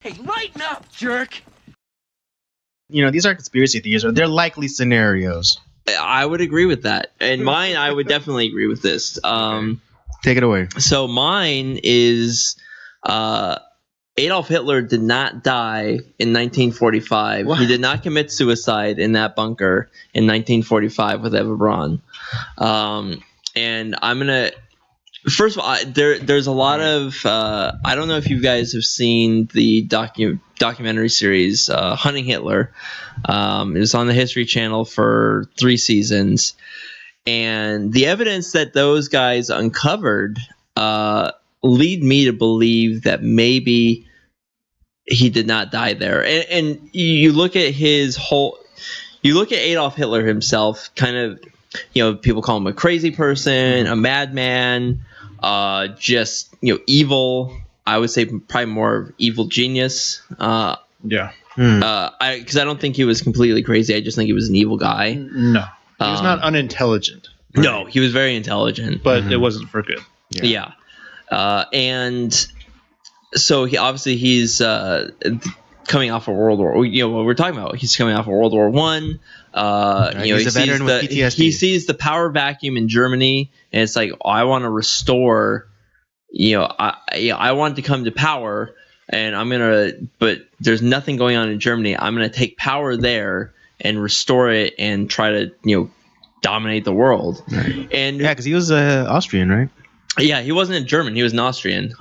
Hey, lighten up, jerk! These are conspiracy theories, or they're likely scenarios. I would agree with that. And mine, I would definitely agree with this. Take it away. So mine is Adolf Hitler did not die in 1945. What? He did not commit suicide in that bunker in 1945 with Eva Braun. And I'm going to... First of all, there's a lot of... I don't know if you guys have seen the documentary series Hunting Hitler. It was on the History Channel for 3 seasons. And the evidence that those guys uncovered lead me to believe that maybe he did not die there. And you look at his whole... You look at Adolf Hitler himself, kind of... people call him a crazy person, a madman, just, evil. I would say probably more of evil genius. Yeah. Because I don't think he was completely crazy. I just think he was an evil guy. No. He was not unintelligent. No, he was very intelligent. But it wasn't for good. Yeah. And so he's coming off of World War. What we're talking about. He's coming off of World War One. He's a veteran with PTSD. He sees the power vacuum in Germany, and it's like, I want to restore. I want to come to power, and but there's nothing going on in Germany. I'm gonna take power there and restore it, and try to dominate the world. Right. And because he was Austrian, right? Yeah, he wasn't a German. He was an Austrian.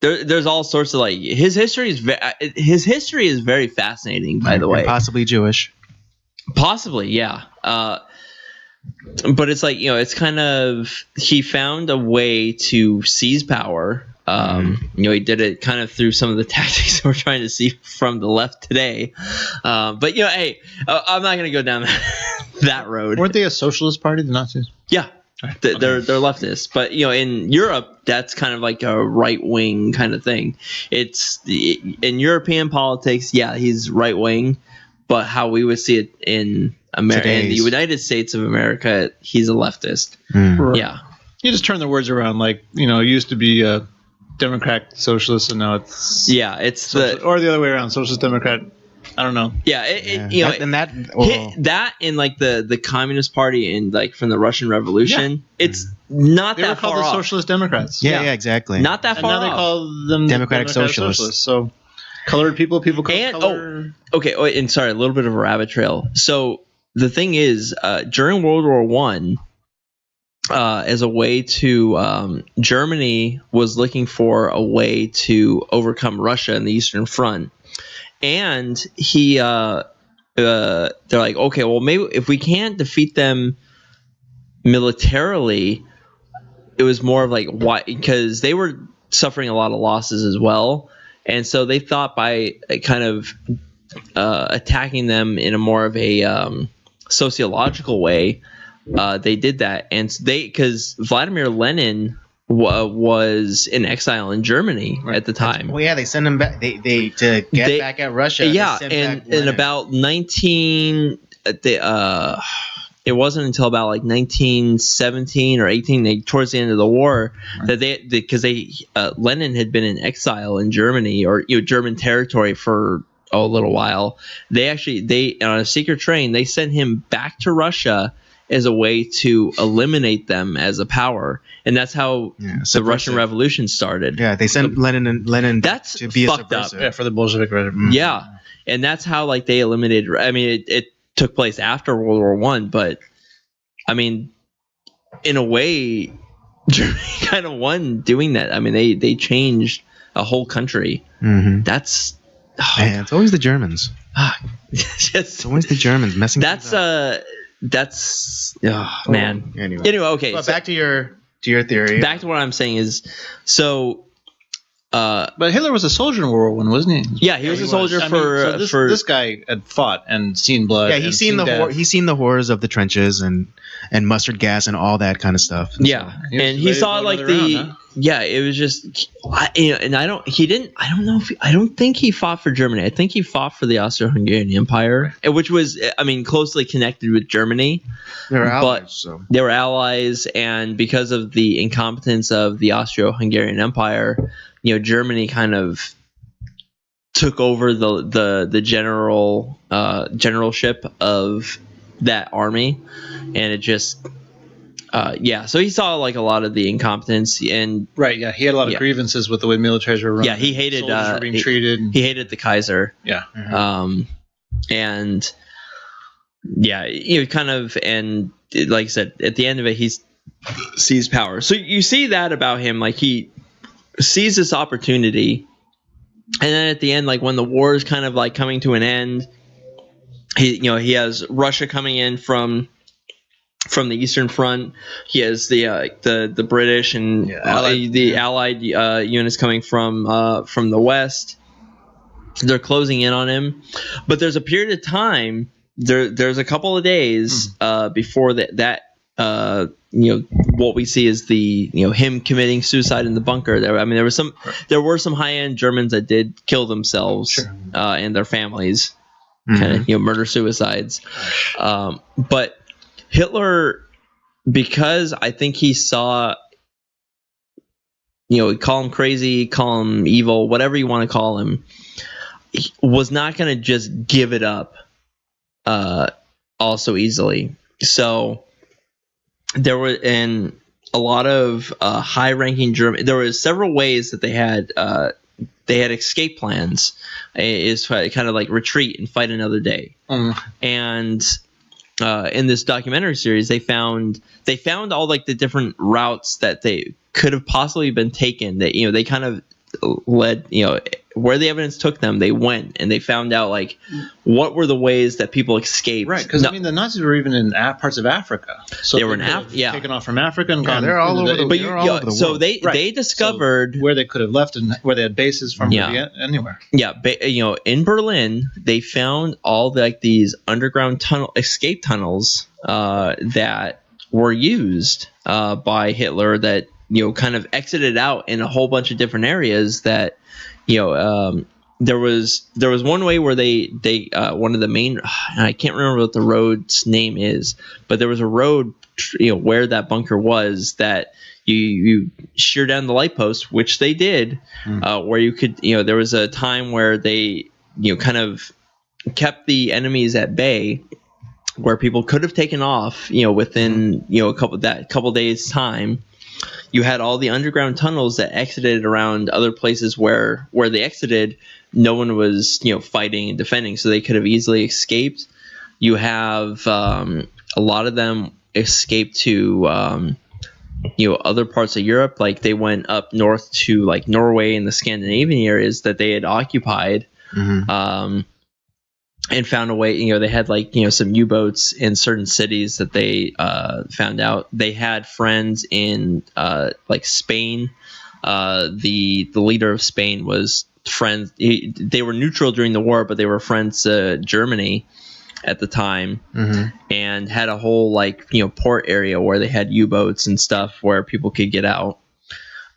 There's all sorts of his history is very fascinating. By the way, and possibly Jewish. Possibly, yeah. But it's it's kind of, he found a way to seize power. He did it kind of through some of the tactics we're trying to see from the left today. But hey, I'm not going to go down that road. Weren't they a socialist party, the Nazis? Yeah. They're leftists, but in Europe, that's kind of like a right wing kind of thing. It's in European politics, yeah, he's right wing, but how we would see it in America, in the United States of America, he's a leftist. Right. Yeah, you just turn the words around. It used to be a Democrat socialist, and now it's it's or the other way around, socialist Democrat. I don't know. Yeah, that in the Communist Party and from the Russian Revolution, it's not they that were called far the off. Socialist Democrats. Yeah, exactly. Not that And far now they off. call them Democratic Socialists. So colored people called And color. okay, and sorry, a little bit of a rabbit trail. So the thing is, during World War One, as a way to Germany was looking for a way to overcome Russia in the Eastern Front. And they're like, okay, well, maybe if we can't defeat them militarily, it was more of why? Because they were suffering a lot of losses as well, and so they thought by kind of attacking them in a more of a sociological way, they did that, and because Vladimir Lenin was in exile in Germany at the time. Well, yeah, they sent him back. They to get back at Russia. Yeah, and in about 19, it wasn't until about 1917 or 18, towards the end of the war, that because Lenin had been in exile in Germany or German territory for a little while. They on a secret train, they sent him back to Russia as a way to eliminate them as a power, and that's how the Russian Revolution started. Yeah, they sent Lenin that's to be fucked a up. subversive. Yeah, for the Bolshevik Revolution. Yeah, and that's how they eliminated. I mean, it took place after World War One, but I mean, in a way, Germany kind of won doing that. I mean, they changed a whole country. Mm-hmm. That's man, it's always the Germans. It's always the Germans messing. That's man. Anyway, okay. But back to your theory. Back to what I'm saying is, so. But Hitler was a soldier in World War I, wasn't he? Yeah, he was a soldier for this guy had fought and seen blood. Yeah, he's seen the horrors of the trenches and mustard gas and all that kind of stuff. Yeah, and he saw it was just, and I don't think he fought for Germany. I think he fought for the Austro-Hungarian Empire, which was, I mean, closely connected with Germany. They're But- allies, so. They were allies, and because of the incompetence of the Austro-Hungarian Empire, Germany kind of took over the generalship of that army, and it just so he saw like a lot of the incompetence, and Right. Yeah. He had a lot of Yeah. grievances with the way militaries were run. Yeah, he hated, Soldiers were being treated. he hated the Kaiser. Yeah. And kind of, and like I said, at the end of it, he sees power. So you see that about him, like he sees this opportunity, and then at the end, like when the war is kind of like coming to an end, he has Russia coming in from the Eastern Front. He has the British and Allied units coming from the West. They're closing in on him, but there's a period of time. There's a couple of days before that what we see is the him committing suicide in the bunker. There were some high-end Germans that did kill themselves and their families, kind of murder suicides, but Hitler, because I think he saw, call him crazy, call him evil, whatever you want to call him, he was not going to just give it up all so easily. So there were a lot of high-ranking German. There were several ways that they had escape plans, is kind of like retreat and fight another day, and. In this documentary series, they found all like the different routes that they could have possibly been taken. That they kind of led where the evidence took them. They went and they found out like what were the ways that people escaped. Right, because the Nazis were even in parts of Africa. So they were in could have Africa. Yeah, taken off from Africa and gone. They're all over the. But they're all over the so world. they discovered where they could have left and where they had bases from. Anywhere. Yeah, in Berlin, they found all these underground escape tunnels that were used by Hitler that kind of exited out in a whole bunch of different areas. That there was one way where they one of the main, I can't remember what the road's name is, but there was a road where that bunker was that you shear down the light post, which they did, where you could there was a time where they kind of kept the enemies at bay, where people could have taken off within a couple days time. You had all the underground tunnels that exited around other places where they exited, no one was fighting and defending, so they could have easily escaped. You have a lot of them escaped to other parts of Europe, like they went up north to like Norway and the Scandinavian areas that they had occupied. And found a way. They had some U-boats in certain cities that they found out. They had friends in like Spain. The leader of Spain was friends. They were neutral during the war, but they were friends to Germany at the time, and had a whole port area where they had U-boats and stuff where people could get out.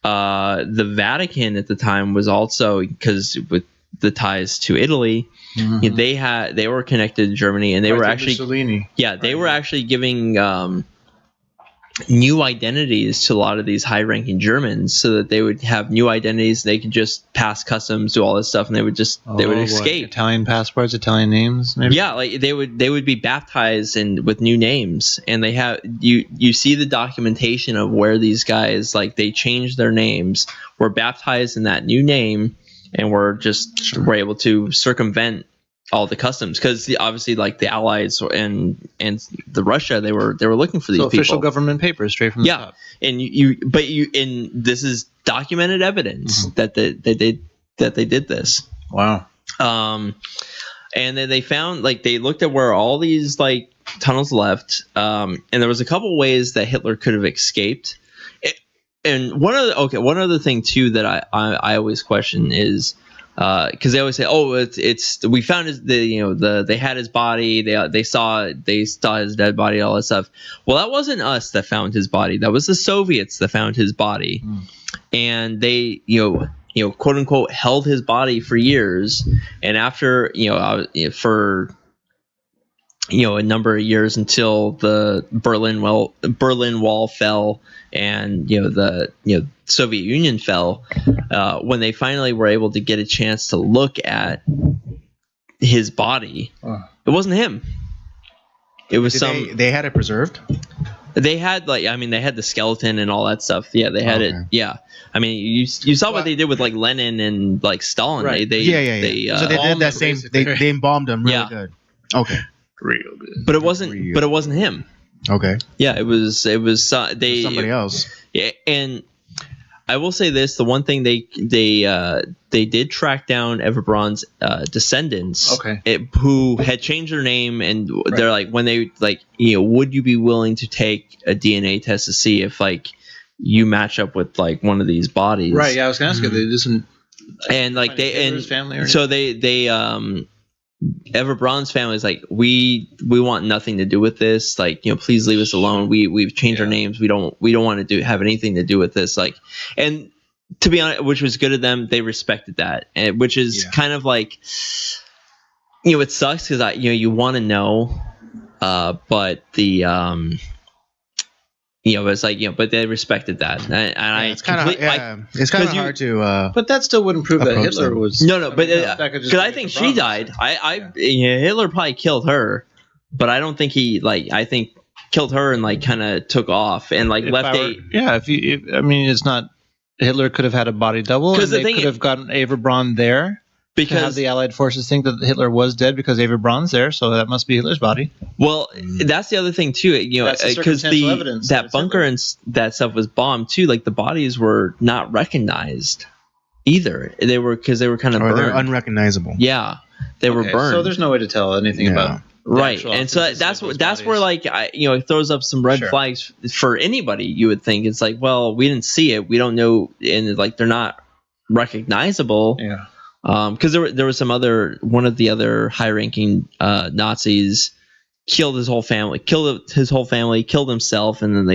The Vatican at the time was also, because with the ties to Italy, they were connected to Germany, and they were actually Mussolini. They were actually giving new identities to a lot of these high-ranking Germans, so that they would have new identities. They could just pass customs, do all this stuff, and they would escape. Italian passports, Italian names, maybe. Yeah, like they would be baptized with new names, and they have you see the documentation of where these guys they changed their names, were baptized in that new name, and were able to circumvent all the customs, because obviously the Allies and the Russia, they were looking for these people. Official government papers straight from the top. And this is documented evidence that they did this. Wow. And then they found they looked at where all these tunnels left, and there was a couple ways that Hitler could have escaped. And one other thing too that I always question is, because they always say, we found they had his body, they saw his dead body, all that stuff. Well, that wasn't us that found his body. That was the Soviets that found his body. and they quote unquote held his body for years, and after for a number of years until the Berlin Wall fell and the Soviet Union fell, when they finally were able to get a chance to look at his body, it wasn't him. It was They had it preserved. They had they had the skeleton and all that stuff. Yeah, they had it. Yeah, I mean, you saw what they did with like Lenin and like Stalin. Right. They So they did that same. They embalmed him really Yeah. good. Okay. Real good. but it wasn't him. Okay. Yeah, it was they Somebody else. Yeah, and I will say this: the one thing they did track down Eva Braun's descendants, who had changed their name, and they're like, when they would you be willing to take a DNA test to see if you match up with one of these bodies? Right. Yeah, I was gonna ask you. They just And Hitler's family or so they Eva Braun's family is like, we want nothing to do with this. Please leave us alone. We've changed our names. We don't want to have anything to do with this. And to be honest, which was good of them, they respected that, and which is kind of it sucks because you want to know, but the it's but they respected that, and It's kind of hard to. But that still wouldn't prove that approach Hitler them. was. No, but that could just because be I think the she problem. died. Hitler probably killed her, but I don't think he I think killed her and kind of took off and left it's not. Hitler could have had a body double, and they could have gotten Eva Braun there. To have because the Allied forces think that Hitler was dead because Eva Braun's there, so that must be Hitler's body. well, that's the other thing too. That's the Because circumstantial evidence that that it's bunker Hitler. and that stuff was bombed too. The bodies were not recognized either. They were kind of Or burned. they're unrecognizable. Yeah, they were burned. So there's no way to tell anything Yeah. about. Right, actual and so authenticity of that's those where bodies. it throws up some red Sure. flags for anybody. You would think it's well, we didn't see it, we don't know, and they're not recognizable. Yeah. Because there was one of the other high-ranking Nazis killed his whole family, killed himself, and then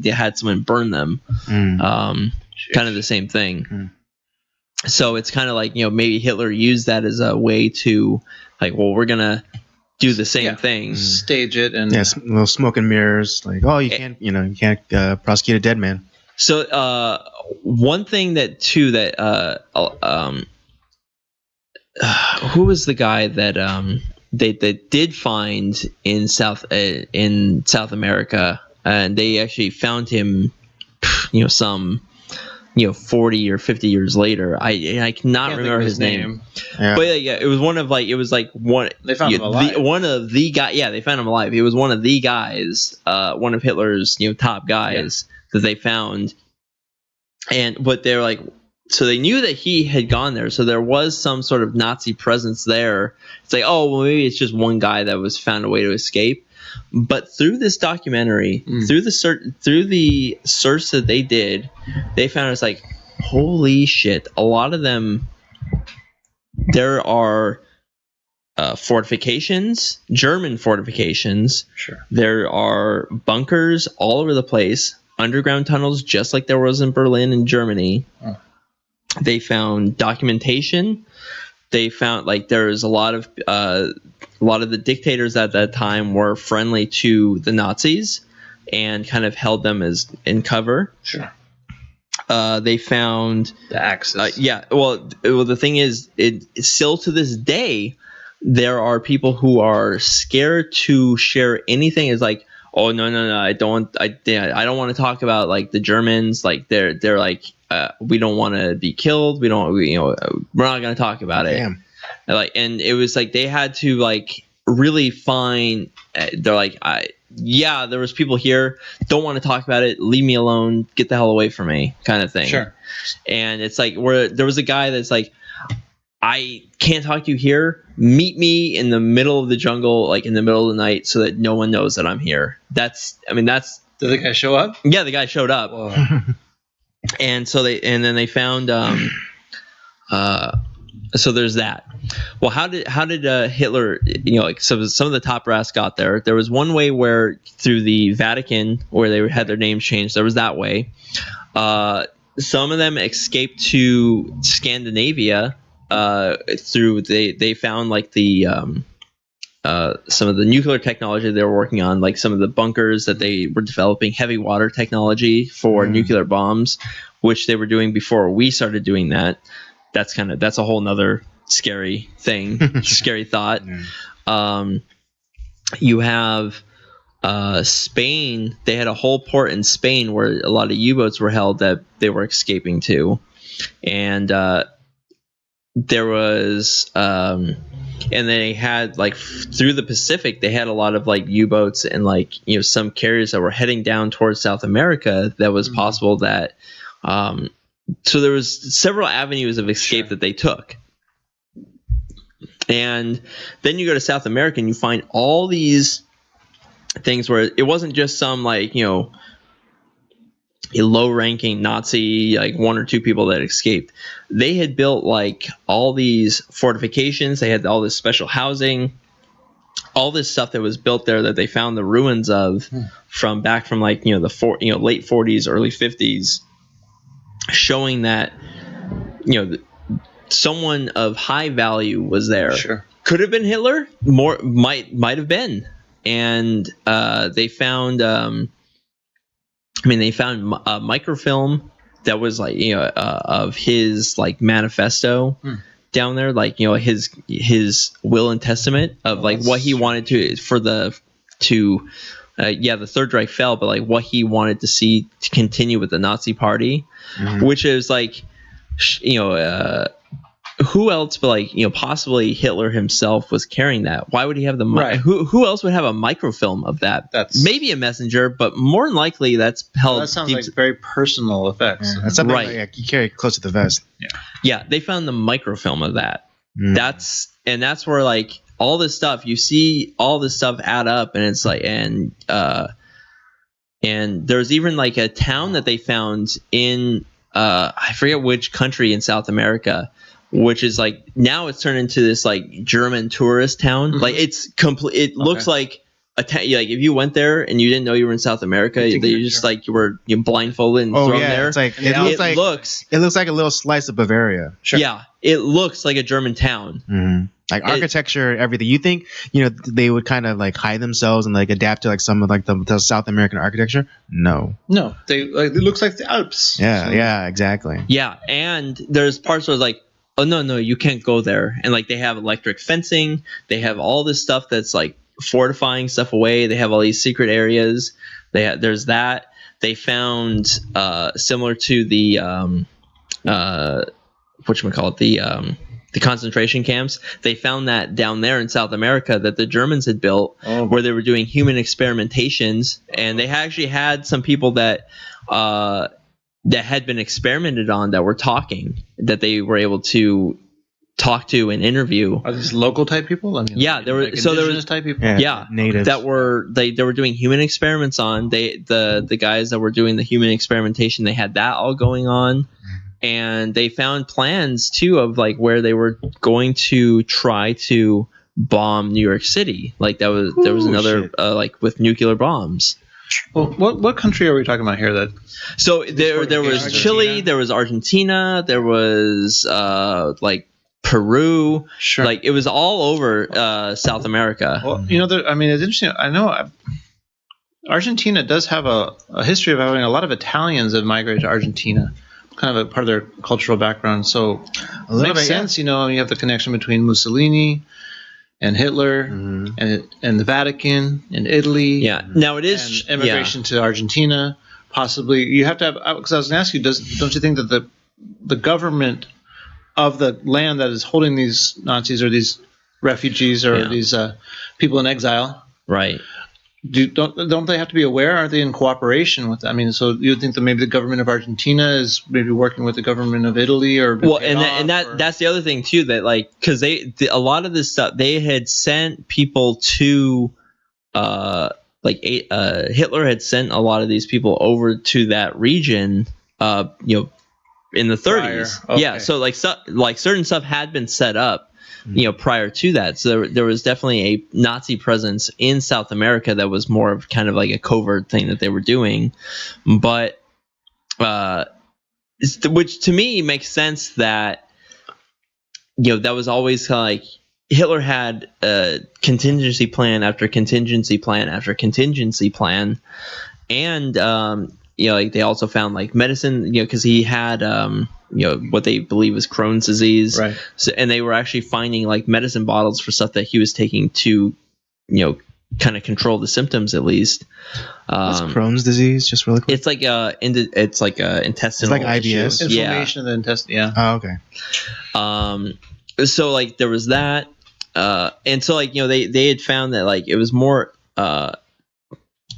they had someone burn them. Kind of the same thing. So it's kind of maybe Hitler used that as a way to we're gonna do the same thing. Stage it and Yes, little smoke and mirrors. You can't prosecute a dead man. So one thing that who was the guy that they did find in South America, and they actually found him some 40 or 50 years later. I cannot remember his name. Yeah. But it was one of one. They found him alive. One of the guy. Yeah, they found him alive. He was one of the guys. One of Hitler's top guys that they found. But they're so they knew that he had gone there. So there was some sort of Nazi presence there. It's maybe it's just one guy that was found a way to escape. But through this documentary, through the search that they did, they found it's holy shit. A lot of them, there are fortifications, German fortifications. Sure. There are bunkers all over the place, underground tunnels, just like there was in Berlin and Germany. Oh. They found documentation. They found there's a lot of the dictators at that time were friendly to the Nazis and kind of held them as in cover. Sure. They found The Axis. Well, the thing is, it still to this day, there are people who are scared to share anything. It's oh no, I don't want to talk about the Germans. They're we don't want to be killed. We're not going to talk about it. Damn. And it was they had to really find. They're there was people here. Don't want to talk about it. Leave me alone. Get the hell away from me, kind of thing. Sure. And it's where there was a guy that's I can't talk to you here. Meet me in the middle of the jungle, in the middle of the night, so that no one knows that I'm here. Did the guy show up? Yeah, the guy showed up. Whoa. And then they found so there's that. Well, how did Hitler, so some of the top brass got there. There was one way where through the Vatican, where they had their names changed. There was that way. some of them escaped to Scandinavia through they found like the some of the nuclear technology they were working on, like some of the bunkers that they were developing, heavy water technology for nuclear bombs, which they were doing before we started doing that. That's a whole nother scary thing, scary thought. You have Spain. They had a whole port in Spain where a lot of U-boats were held that they were escaping to, and there was and they had like through the Pacific they had a lot of like U-boats and like some carriers that were heading down towards South America. That was possible that so there was several avenues of escape that they took. And then you go to South America and you find all these things where it wasn't just some like a low-ranking Nazi, like one or two people that escaped. They had built like all these fortifications. They had all this special housing, all this stuff that was built there that they found the ruins of from like the late 40s, early 50s, showing that someone of high value was there. Sure. Could have been Hitler. More might have been. And they found. They found a microfilm that was like of his like manifesto down there, like his will and testament of like what he wanted to the Third Reich fell, but like what he wanted to see to continue with the Nazi Party, which is like who else but like possibly Hitler himself was carrying that. Why would he have the who else would have a microfilm of that? That's maybe a messenger, but more than likely that's held. That sounds like very personal effects. That's something like you carry close to the vest. Yeah, they found the microfilm of that. That's where like all this stuff, you see all this stuff add up, and it's like and there's even like a town that they found in I forget which country in South America, which is like now it's turned into this like German tourist town. Like it's complete. It looks like a town. Like if you went there and you didn't know you were in South America, you just like you were blindfolded and thrown there. It's like it looks like a little slice of Bavaria. Sure. Yeah, it looks like a German town. Like architecture, everything. You think they would kind of like hide themselves and like adapt to like some of like the South American architecture? No, they like it looks like the Alps. Yeah, exactly. Yeah, and there's parts where it's like, oh no, you can't go there. And like they have electric fencing, they have all this stuff that's like fortifying stuff away. They have all these secret areas. There's that. They found similar to the the concentration camps. They found that down there in South America that the Germans had built, where they were doing human experimentations, and they actually had some people that had been experimented on that were talking, that they were able to talk to and interview. Are these local type people? There were type people. Natives that were they were doing human experiments on. The guys that were doing the human experimentation, they had that all going on. And they found plans too of like where they were going to try to bomb New York City. Like there was another like with nuclear bombs. Well, what country are we talking about here? So there was Argentina. Chile, there was Argentina, there was like Peru. Sure. Like it was all over South America. Well, it's interesting. I know Argentina does have a history of having a lot of Italians that migrated to Argentina. Kind of a part of their cultural background, so it makes sense. You have the connection between Mussolini and Hitler and the Vatican and Italy. Yeah, now it is and immigration to Argentina. Possibly, you have to have. Because I was going to ask you, don't you think that the government of the land that is holding these Nazis or these refugees or these people in exile, right? Don't they have to be aware? Aren't they in cooperation with? So you would think that maybe the government of Argentina is maybe working with the government of Italy, or that's the other thing too, that like because a lot of this stuff they had sent people to Hitler had sent a lot of these people over to that region in the 30s. Okay. Yeah, so like certain stuff had been set up prior to that. So there was definitely a Nazi presence in South America that was more of kind of like a covert thing that they were doing. But which to me makes sense that that was always kind of like Hitler had a contingency plan after contingency plan after contingency plan, and like they also found like medicine, because he had what they believe is Crohn's disease, Right. So, and they were actually finding like medicine bottles for stuff that he was taking to kind of control the symptoms at least. What's Crohn's disease? Just really quick. It's like it's like a intestinal. It's like IBS? issue. Inflammation of the intestine. Yeah. Oh, okay. So like there was that, and so like they had found that like it was more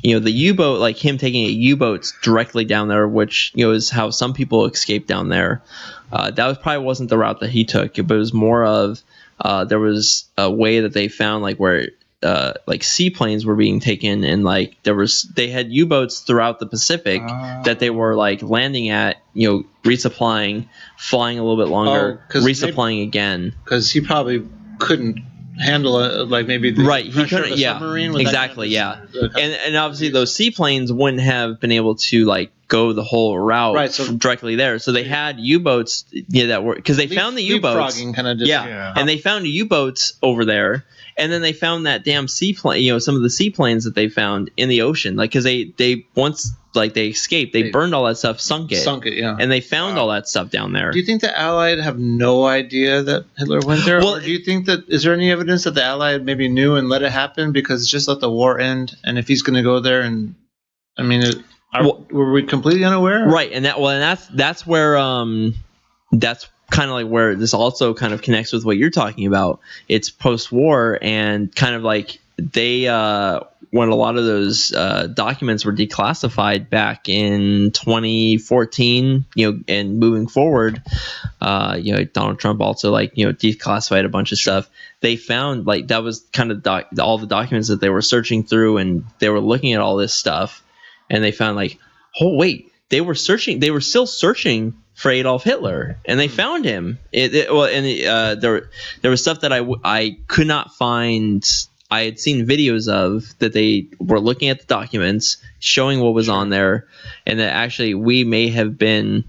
the U-boat, like him taking a U-boat directly down there, which is how some people escaped down there. That was probably wasn't the route that he took, but it was more of there was a way that they found like where like seaplanes were being taken, and like they had U-boats throughout the Pacific that they were like landing at, resupplying, flying a little bit longer, resupplying again. Because he probably couldn't handle it, like maybe the right, he pressure of couldn't, a yeah, submarine with exactly, yeah, and obviously those seaplanes wouldn't have been able to like go the whole route Right, so- directly there, so they had U-boats that were, because they found the U-boats, kind of just yeah, and they found U-boats over there, and then they found that damn seaplane, some of the seaplanes that they found in the ocean, like because they once like they escaped, they burned all that stuff, sunk it, yeah. and they found all that stuff down there. Do you think the Allied have no idea that Hitler went there? Well, or do you think that, is there any evidence that the Allied maybe knew and let it happen because just let the war end, and if he's going to go there, and I mean, were we completely unaware? Right, and that's where that's kind of like where this also kind of connects with what you're talking about. It's post-war, and kind of like they when a lot of those documents were declassified back in 2014, and moving forward, Donald Trump also declassified a bunch of stuff. They found like that was kind of all the documents that they were searching through, and they were looking at all this stuff, and they found like, oh wait, they were still searching for Adolf Hitler, and they found him. There was stuff that I could not find. I had seen videos of that they were looking at the documents, showing what was on there, and that actually we may have been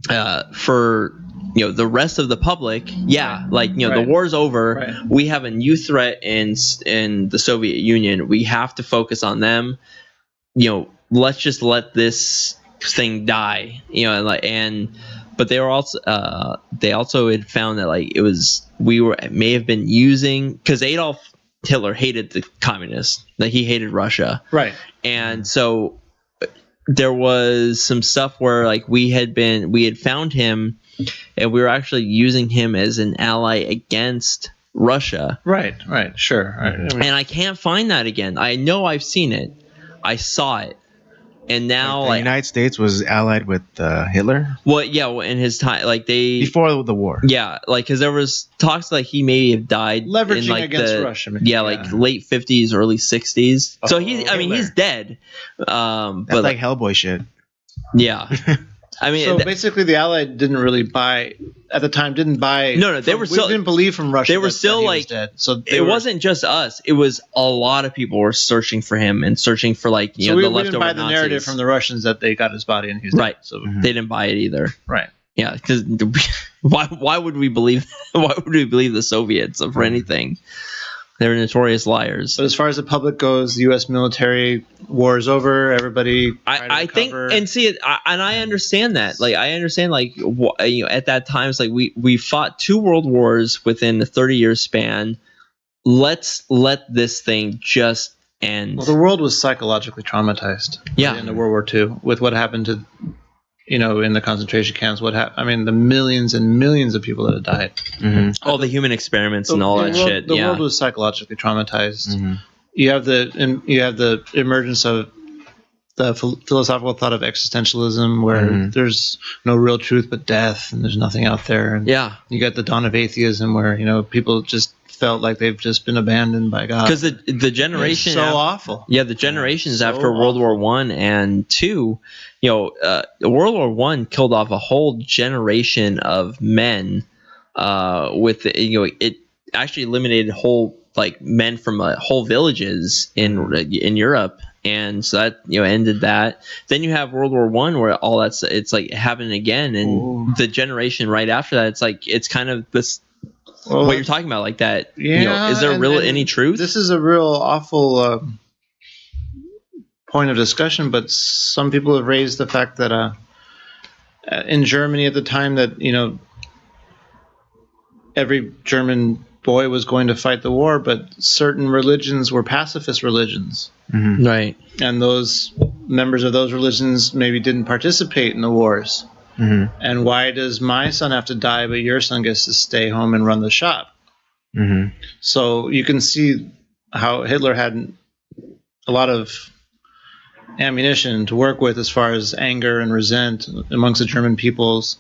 for the rest of the public. Yeah, like the war's over. Right. We have a new threat in the Soviet Union. We have to focus on them. Let's just let this thing die. But they were also they also had found that like may have been using, because Adolf Hitler hated the communists, like he hated Russia, Right. and so there was some stuff where like we had found him, and we were actually using him as an ally against Russia. Right. Sure. Right. And I can't find that again. I know I've seen it. I saw it. And now, the United States was allied with Hitler. Well, yeah, in his time, like before the war. Yeah, like because there was talks like he may have died Leveraging in, like, against Russia. Maybe. Yeah, like late 50s, early 60s. So he's dead. That's but like Hellboy shit. Yeah. I mean, so basically, the Allied didn't really buy at the time. Didn't buy. No, they were still. We didn't believe from Russia. They were still that he like. was dead. So it wasn't just us. It was a lot of people were searching for him and searching for like the leftover we didn't buy the Nazis. Narrative from the Russians that they got his body and he was right. dead. So they didn't buy it either. Right. Yeah, because why would we believe? Why would we believe the Soviets for anything? They're notorious liars. But as far as the public goes, the U.S. military war is over. Everybody, I think, and see it, and I understand that. Like, I understand, like, at that time, it's like we fought 2 world wars within a 30-year span. Let's let this thing just end. Well, the world was psychologically traumatized. Yeah. In World War II, with what happened to, in the concentration camps. I mean, the millions and millions of people that had died. Mm-hmm. All the human experiments and all that shit. The world was psychologically traumatized. Mm-hmm. You have the emergence of the philosophical thought of existentialism, where there's no real truth but death, and there's nothing out there. And you got the dawn of atheism, where people just felt like they've just been abandoned by God. Because the generation it's so awful. Yeah, the generations so after World War I and II, World War I killed off a whole generation of men. It actually eliminated whole men from whole villages in Europe. and so that ended that. Then you have World War I, where all that's it's like happening again, and Ooh. the generation right after that, it's like it's kind of this Well, what you're talking about, like that. Yeah, is there and any truth? This is a real awful point of discussion, but some people have raised the fact that in Germany at the time that every German boy was going to fight the war, but certain religions were pacifist religions, Right. and those members of those religions maybe didn't participate in the wars. And why does my son have to die, but your son gets to stay home and run the shop? So you can see how Hitler had a lot of ammunition to work with as far as anger and resent amongst the German peoples.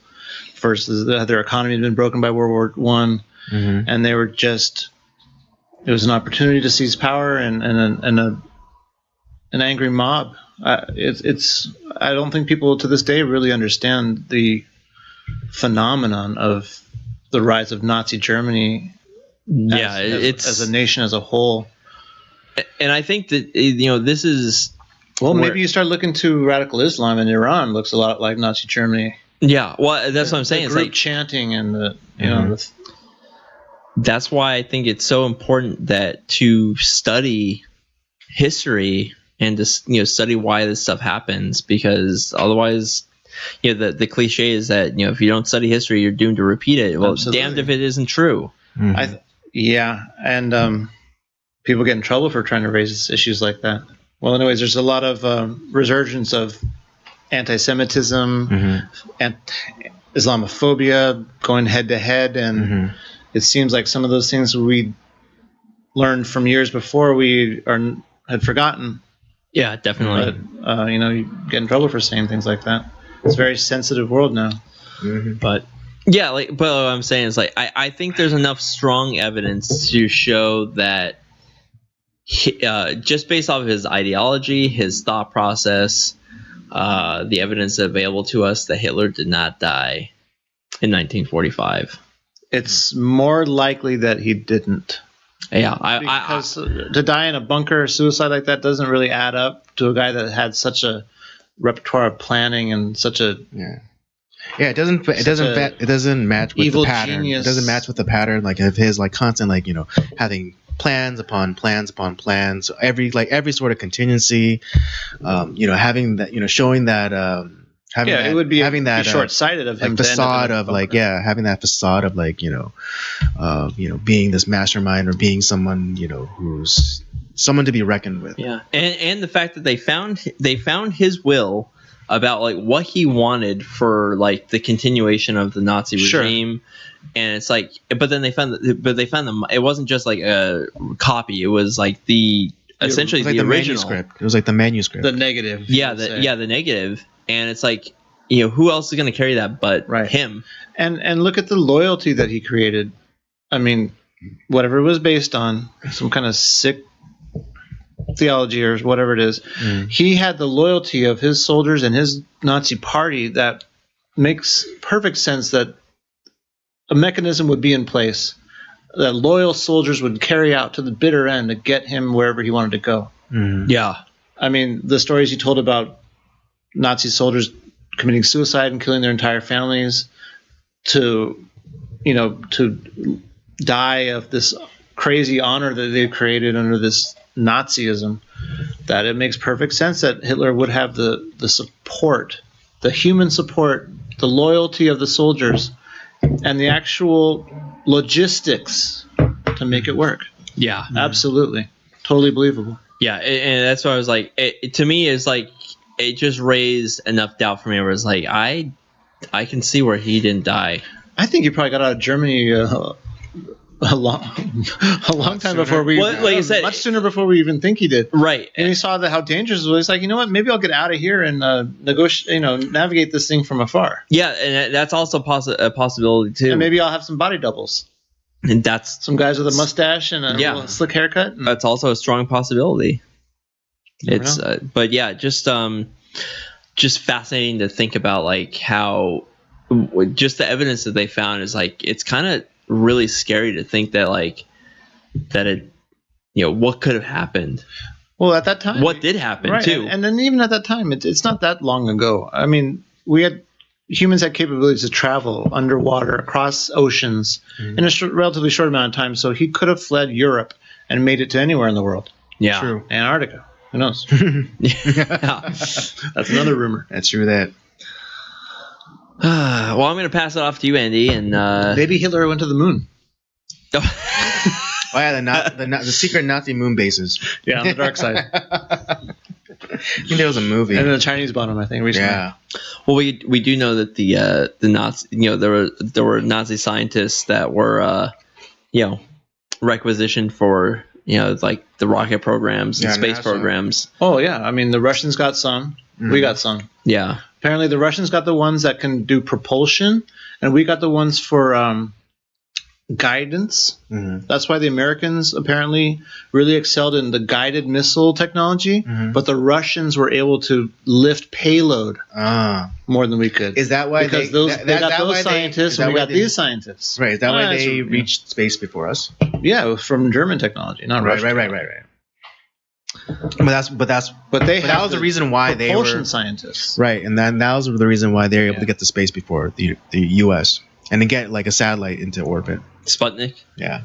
First, their economy had been broken by World War I, and they were just, it was an opportunity to seize power and an angry mob. I don't think people to this day really understand the phenomenon of the rise of Nazi Germany as a nation as a whole. And I think that this is maybe you start looking to radical Islam in Iran. Looks a lot like Nazi Germany. Yeah, well, that's what I'm saying. It's like group chanting and that's why I think it's so important that to study history and to study why this stuff happens, because otherwise, the cliche is that if you don't study history, you're doomed to repeat it. Well, Absolutely. Damned if it isn't true. and people get in trouble for trying to raise issues like that. Well, anyways, there's a lot of resurgence of anti-Semitism and Islamophobia going head to head, and it seems like some of those things we learned from years before had forgotten. Yeah, definitely. But you get in trouble for saying things like that. It's a very sensitive world now. But yeah, but what I'm saying is I think there's enough strong evidence to show that just based off of his ideology, his thought process, the evidence available to us that Hitler did not die in 1945. It's more likely that he didn't. Yeah, because to die in a bunker or suicide like that doesn't really add up to a guy that had such a repertoire of planning and such a it doesn't match with evil the pattern. genius. It doesn't match with the pattern of his constant having plans upon plans upon plans. So every sort of contingency, having that, showing that. It would be short-sighted of him. Facade of having that facade of being this mastermind or being someone who's someone to be reckoned with. Yeah, and the fact that they found his will about what he wanted for the continuation of the Nazi regime, and it's but then they found them. It wasn't just a copy. It was essentially the original manuscript. It was the manuscript, the negative. Yeah, the negative. And it's who else is going to carry that but him? And look at the loyalty that he created. I mean, whatever it was based on, some kind of sick theology or whatever it is, he had the loyalty of his soldiers and his Nazi party that makes perfect sense that a mechanism would be in place that loyal soldiers would carry out to the bitter end to get him wherever he wanted to go. Yeah. I mean, the stories he told about Nazi soldiers committing suicide and killing their entire families to die of this crazy honor that they created under this Nazism, that it makes perfect sense that Hitler would have the support, the human support, the loyalty of the soldiers, and the actual logistics to make it work. Yeah. Absolutely. Totally believable. Yeah, and that's why I was to me is it just raised enough doubt for me where it's I can see where he didn't die. I think he probably got out of Germany a long time before we much sooner before we even think he did. Right. And he saw how dangerous it was. He's you know what, maybe I'll get out of here and navigate this thing from afar. Yeah, and that's also a possibility too. And maybe I'll have some body doubles. And that's some guys with a mustache and a little slick haircut. That's also a strong possibility. It's but yeah, just fascinating to think about how just the evidence that they found is it's kind of really scary to think that that it what could have happened. Well, at that time, what did happen right? too. And then even at that time, it's not that long ago. I mean, humans had capabilities to travel underwater across oceans in a relatively short amount of time. So he could have fled Europe and made it to anywhere in the world. Yeah. True. Antarctica. Who knows? Yeah. That's another rumor. That's true. That. Well, I'm going to pass it off to you, Andy, and Maybe Hitler went to the moon. Oh yeah, the secret Nazi moon bases. Yeah, on the dark side. I think there was a movie. And then the Chinese bought him, I think, recently. Yeah. Well, we do know that the Nazi, there were Nazi scientists that were requisitioned for like the rocket programs and space NASA. programs. Oh yeah, I mean the Russians got some, we got some. Yeah. Apparently the Russians got the ones that can do propulsion, and we got the ones for guidance. That's why the Americans apparently really excelled in the guided missile technology, but the Russians were able to lift payload more than we could. Is that why because they got those scientists and we got these scientists? Right. Is that why they reached space before us? Yeah, from German technology, not Russian. Right. But that was the reason why they were propulsion scientists. Right, and that was the reason why they were able to get to space before the U.S. and to get like a satellite into orbit. Sputnik. Yeah.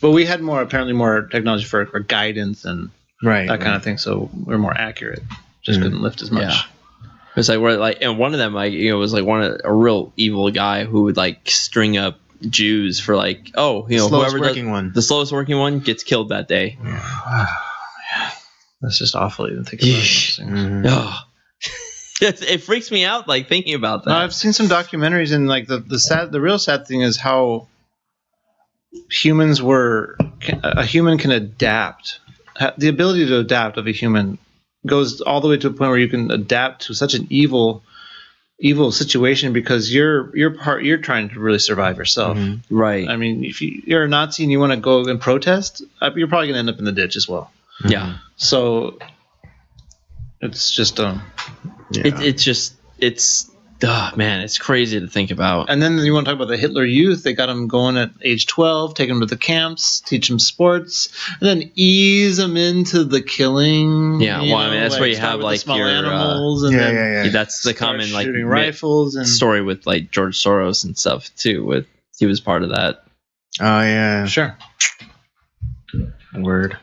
But we had apparently more technology for guidance and that kind of thing, so we're more accurate. Just couldn't lift as much. Yeah. It's like and one of them was like a real evil guy who would like string up Jews for like whoever the slowest working one gets killed that day. That's just awful even thinking about it. Oh. It freaks me out like thinking about that. I've seen some documentaries, and like the real sad thing is how a human can adapt. The ability to adapt of a human goes all the way to a point where you can adapt to such an evil situation because you're trying to really survive yourself. Right. I mean, if you're a Nazi and you want to go and protest, you're probably going to end up in the ditch as well. Yeah. So it's just man, it's crazy to think about. And then you want to talk about the Hitler Youth. They got them going at age 12, take them to the camps, teach them sports, and then ease them into the killing. Yeah, well, I mean, that's where you have like small your animals, and then that's the common like shooting rifles and story with like George Soros and stuff too. He was part of that. Oh yeah, sure. Word.